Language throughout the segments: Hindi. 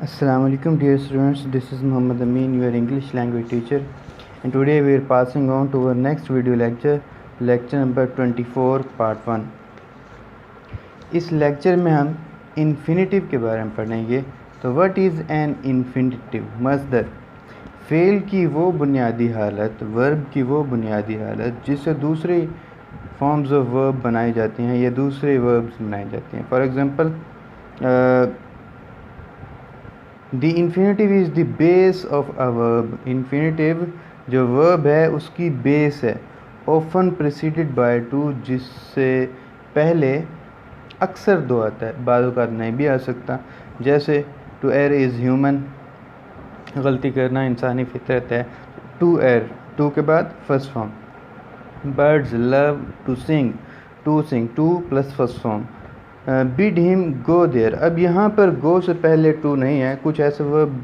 Assalamu alaikum dear students, this is Muhammad Amin, your English language teacher, and today we are passing on to our next video lecture, lecture number 24 part 1. इस लेक्चर में हम इन्फिनेटिव के बारे में पढ़ेंगे। तो व्हाट इज़ एन इन्फिनेटिव? मस्दर, फ़ेल की वो बुनियादी हालत, वर्ब की वो बुनियादी हालत जिससे दूसरी फॉर्म्स ऑफ वर्ब बनाई जाती हैं या दूसरे वर्ब्स बनाई जाती हैं। For example, the infinitive is the base of a verb. Infinitive जो वर्ब है उसकी बेस है। ऑफन प्रेसिडेड बाय टू, जिससे पहले अक्सर दो आता है, बाद औक़ात नहीं भी आ सकता। जैसे टू एयर इज़ ह्यूमन, गलती करना इंसानी फितरत है। टू एयर, टू के बाद first form. Birds love to sing, to sing, to plus first form. Bid him go there, अब यहाँ पर गो से पहले टू नहीं है। कुछ ऐसे वर्ब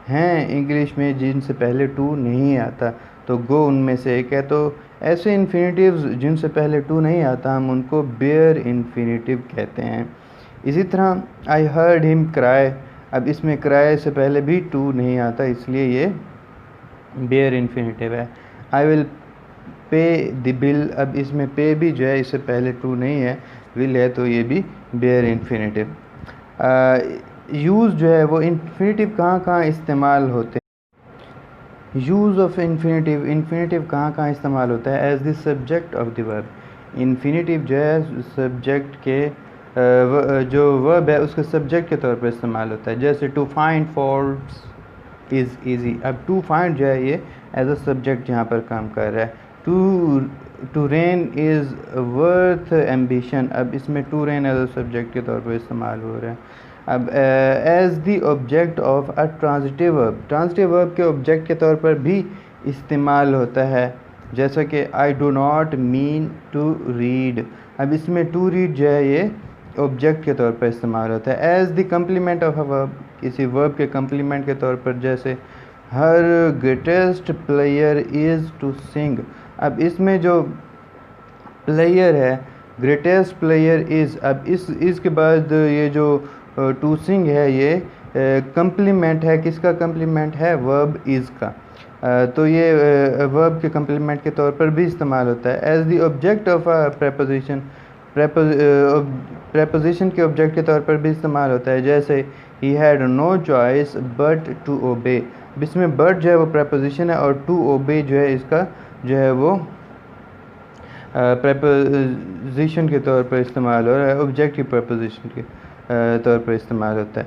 हैं इंग्लिश में जिनसे पहले टू नहीं आता, तो गो उनमें से एक है। तो ऐसे इन्फिनेटिव्स जिनसे पहले टू नहीं आता हम उनको बेयर इन्फिनेटिव कहते हैं। इसी तरह आई हर्ड हिम क्राई, अब इसमें क्राई से पहले भी टू नहीं आता, इसलिए ये बेयर इन्फिनेटिव है। I will pay the bill, अब इसमें पे भी जो है इससे पहले टू नहीं है, विल है, तो ये भी बेयर इन्फिनेटिव। यूज़ जो है वो इन्फिनेटिव कहाँ इस्तेमाल होते हैं? यूज़ ऑफ इन्फिनेटिव, इन्फिनेटिव कहाँ इस्तेमाल होता है? As the subject of the verb. Infinitive जो है सब्जेक्ट के जो वर्ब है उसके सब्जेक्ट के तौर पर इस्तेमाल होता है। जैसे to find faults is easy, अब टू फाइंड जो है ये एज अ सब्जेक्ट यहाँ पर काम कर रहा है। To rain is worth ambition, अब इसमें to rain as a subject के तौर पर इस्तेमाल हो रहा है। अब as the object of a transitive verb, transitive verb के ऑब्जेक्ट के तौर पर भी इस्तेमाल होता है। जैसा कि I do not mean to read, अब इसमें टू रीड जो है ये ऑब्जेक्ट के तौर पर इस्तेमाल होता है। As the complement of a verb, किसी वर्ब के कम्प्लीमेंट के तौर पर, जैसे her greatest player is to sing, अब इसमें जो प्लेयर है ग्रेटेस्ट प्लेयर इज़, अब इसके बाद ये जो टू सिंग है ये कम्प्लीमेंट है। किसका कम्प्लीमेंट है? वर्ब इज़ का। तो ये वर्ब के कम्प्लीमेंट के तौर पर भी इस्तेमाल होता है। As the object of a preposition, preposition के ऑब्जेक्ट के तौर पर भी इस्तेमाल होता है। जैसे he had no choice but to obey, इसमें बट जो है वो प्रेपोजिशन है और टू ओबे जो है इसका जो है वो प्रेपोजिशन के तौर पर इस्तेमाल हो रहा है, ऑब्जेक्ट की प्रेपोजिशन के तौर पर इस्तेमाल होता है।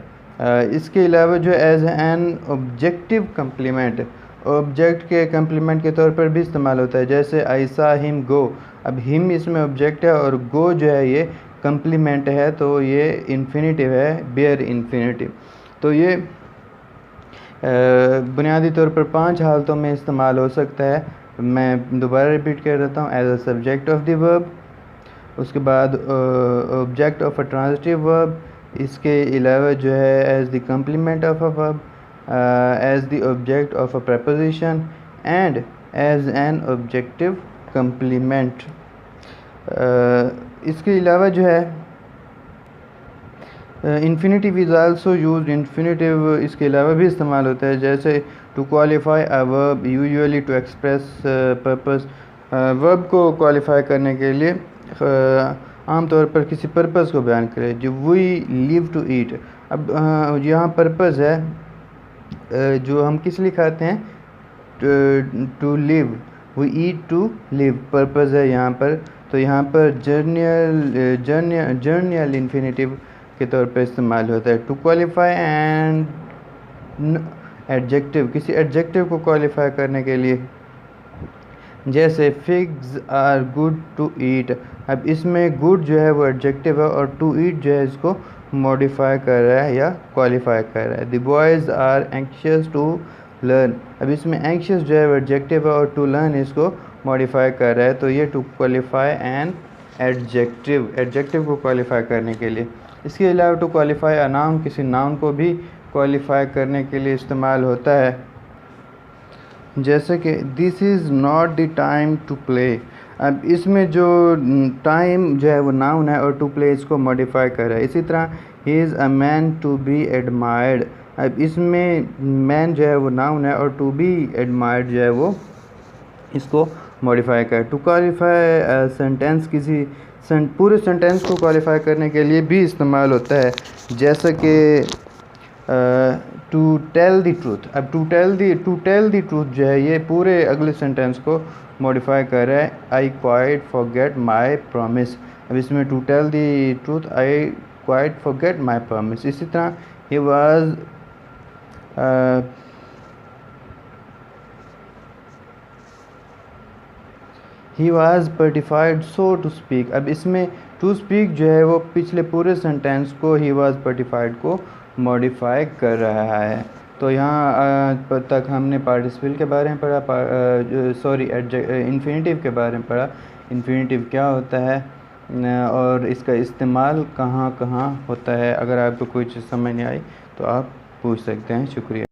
इसके अलावा जो as an objective complement, object के कम्प्लीमेंट के तौर पर भी इस्तेमाल होता है। जैसे आई सा हिम गो, अब हिम इसमें ऑब्जेक्ट है और गो जो है ये कम्प्लीमेंट है, तो ये इन्फिनेटिव है, बेयर इन्फिनेटिव। तो ये बुनियादी तौर पर 5 हालतों में इस्तेमाल हो सकता है। मैं दोबारा रिपीट कर देता हूँ। As a subject of the verb, उसके बाद object of a transitive verb, इसके अलावा जो है as the complement of a verb, as the object of a preposition and as an objective complement. इसके अलावा जो है infinitive is also used, infinitive इसके अलावा भी इस्तेमाल होता है। जैसे to qualify a verb, usually to express purpose, verb को क्वालिफाई करने के लिए आमतौर पर किसी पर्पस को बयान करें। जो वी लिव टू ईट, अब यहाँ पर्पस है जो हम किस लिए खाते हैं? To live, we eat to live, purpose है यहाँ पर। तो यहाँ पर जर्नियल इन्फिनेटिव के तौर पर इस्तेमाल होता है। टू क्वालिफाई एंड एडजेक्टिव, किसी एडजेक्टिव को क्वालिफाई करने के लिए, जैसे figs are good to eat, अब इसमें गुड जो है वो एडजेक्टिव है और टू ईट जो है इसको मॉडिफाई कर रहा है या क्वालिफाई कर रहा है। The boys are anxious to learn, अब इसमें एंक्शियस जो है वो एडजेक्टिव है और टू लर्न इसको मॉडिफाई कर रहा है, तो ये to qualify an adjective, adjective को क्वालिफाई करने के लिए। इसके अलावा टू क्वालिफाई अ नाउन, किसी नाउन को भी क्वालिफाई करने के लिए इस्तेमाल होता है। जैसे कि this is not the time to play, अब इसमें जो टाइम जो है वो नाउन है और टू प्ले इसको मॉडिफाई कर रहा है। इसी तरह he is a man to be admired, अब इसमें मैन जो है वो नाउन है और टू बी एडमायर्ड जो है वो इसको मॉडिफाई कर। टू क्वालिफाई सेंटेंस किसी पूरे सेंटेंस को क्वालिफाई करने के लिए भी इस्तेमाल होता है, जैसा कि टू टेल द ट्रूथ। अब टू टेल द ट्रूथ जो है ये पूरे अगले सेंटेंस को मॉडिफाई कर रहा है। I quite forget my promise. अब इसमें to tell the truth I quite forget my promise. इसी तरह he was he was petrified so to speak. अब इसमें टू स्पीक जो है वो पिछले पूरे सेंटेंस को ही वाज पर्टिफाइड को मॉडिफाई कर रहा है। तो यहाँ तक हमने पार्टिसिपल के बारे में पढ़ा, सॉरी इन्फिनेटिव के बारे में पढ़ा, इन्फिनेटिव क्या होता है और इसका इस्तेमाल कहाँ कहाँ होता है। अगर आपको कोई चीज़ समझ नहीं आई तो आप पूछ सकते हैं। शुक्रिया।